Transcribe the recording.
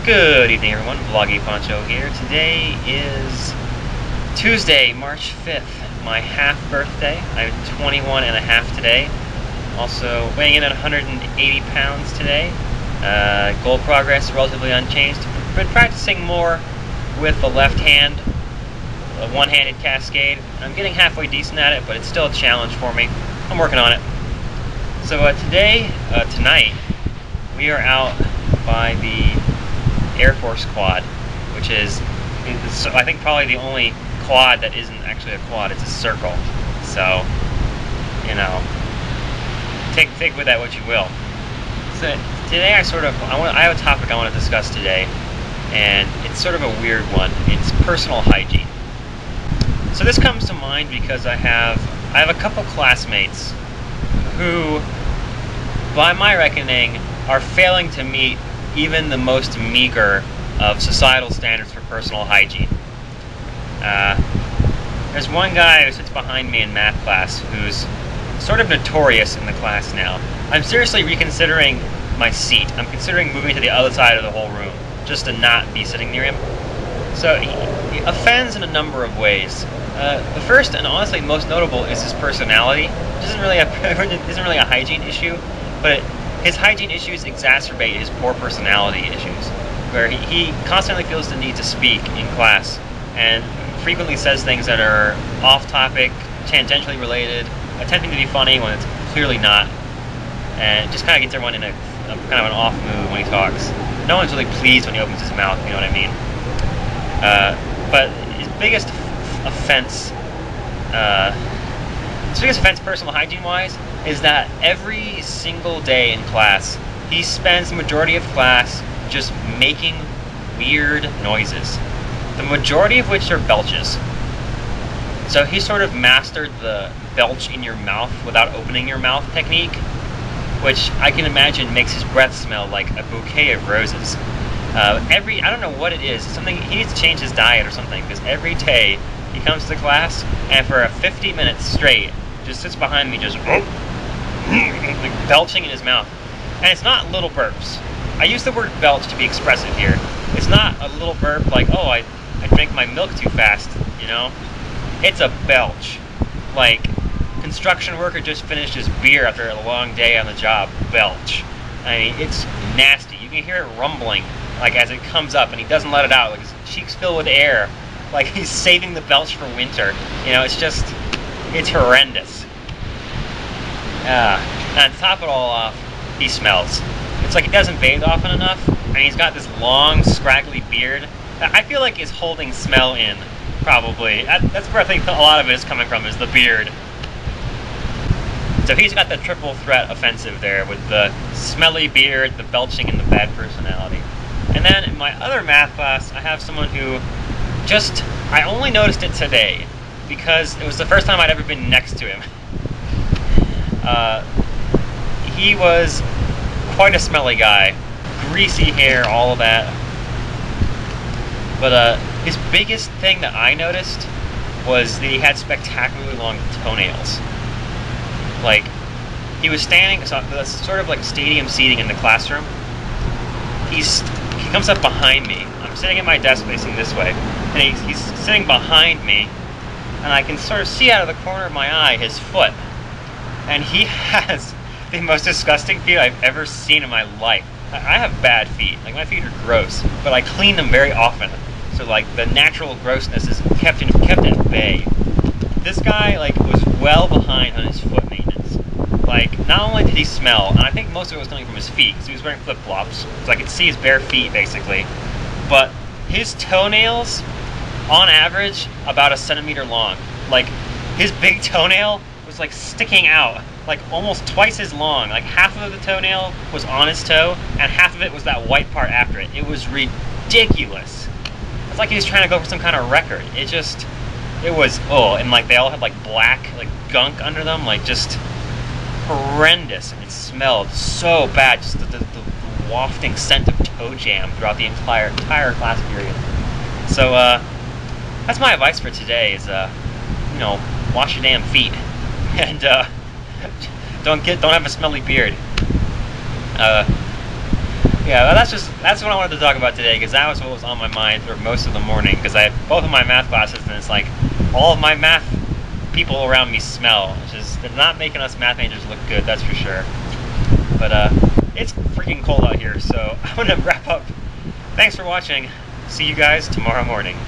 Good evening, everyone. Vloggy Poncho here. Today is Tuesday, March 5th, my half birthday. I'm 21 and a half today. Also weighing in at 180 pounds today. Goal progress relatively unchanged. Been practicing more with the left hand, a one-handed cascade. I'm getting halfway decent at it, but it's still a challenge for me. I'm working on it. So tonight, we are out by the Air Force quad, which is I think probably the only quad that isn't actually a quad. It's a circle. So, you know, take with that what you will. So today I have a topic I want to discuss today, and it's sort of a weird one. It's personal hygiene. So this comes to mind because I have a couple classmates who, by my reckoning, are failing to meet even the most meager of societal standards for personal hygiene. There's one guy who sits behind me in math class who's sort of notorious in the class now. I'm seriously reconsidering my seat. I'm considering moving to the other side of the whole room just to not be sitting near him. So he offends in a number of ways. The first and honestly most notable is his personality, which isn't really a hygiene issue, but his hygiene issues exacerbate his poor personality issues, where he constantly feels the need to speak in class and frequently says things that are off-topic, tangentially related, attempting to be funny when it's clearly not, and just kind of gets everyone in a kind of an off mood when he talks. No one's really pleased when he opens his mouth, you know what I mean? But his biggest offense, personal hygiene-wise, is that every single day in class, he spends the majority of class just making weird noises, the majority of which are belches. So he sort of mastered the belch in your mouth without opening your mouth technique, which I can imagine makes his breath smell like a bouquet of roses. I don't know what it is, he needs to change his diet or something, because every day he comes to class and for 50 minutes straight just sits behind me just like belching in his mouth. And it's not little burps. I use the word belch to be expressive here. It's not a little burp like, oh, I drank my milk too fast, you know? It's a belch. Like, construction worker just finished his beer after a long day on the job. Belch. I mean, it's nasty. You can hear it rumbling, like, as it comes up, and he doesn't let it out. Like, his cheeks fill with air. Like, he's saving the belch for winter. You know, it's horrendous. And to top it all off, he smells. It's like he doesn't bathe often enough, and he's got this long, scraggly beard. I feel like he's holding smell in, probably. That's where I think a lot of it is coming from, is the beard. So he's got the triple threat offensive there, with the smelly beard, the belching, and the bad personality. And then in my other math class, I have someone who I only noticed it today, because it was the first time I'd ever been next to him. He was quite a smelly guy. Greasy hair, all of that. But his biggest thing that I noticed was that he had spectacularly long toenails. Like, he was standing, so that's sort of like stadium seating in the classroom. He comes up behind me. I'm sitting at my desk facing this way, and he's sitting behind me, and I can sort of see out of the corner of my eye his foot. And he has the most disgusting feet I've ever seen in my life. I have bad feet. Like, my feet are gross, but I clean them very often. So, like, the natural grossness is kept at bay. This guy, like, was well behind on his foot maintenance. Like, not only did he smell, and I think most of it was coming from his feet, because he was wearing flip-flops, so I could see his bare feet, basically. But his toenails, on average, about 1 centimeter long. Like, his big toenail was, like, sticking out, like, almost twice as long. Like, half of the toenail was on his toe, and half of it was that white part after it. It was ridiculous. It's like he was trying to go for some kind of record. It was, and, like, they all had, like, black, like, gunk under them, like, just horrendous. And it smelled so bad, just the wafting scent of toe jam throughout the entire class period. So, that's my advice for today is, you know, wash your damn feet. And, don't have a smelly beard. Yeah, well, that's what I wanted to talk about today, because that was what was on my mind for most of the morning, because I have both of my math classes, and it's like all of my math people around me smell. They're not making us math majors look good, that's for sure. But it's freaking cold out here, so I'm gonna wrap up. Thanks for watching. See you guys tomorrow morning.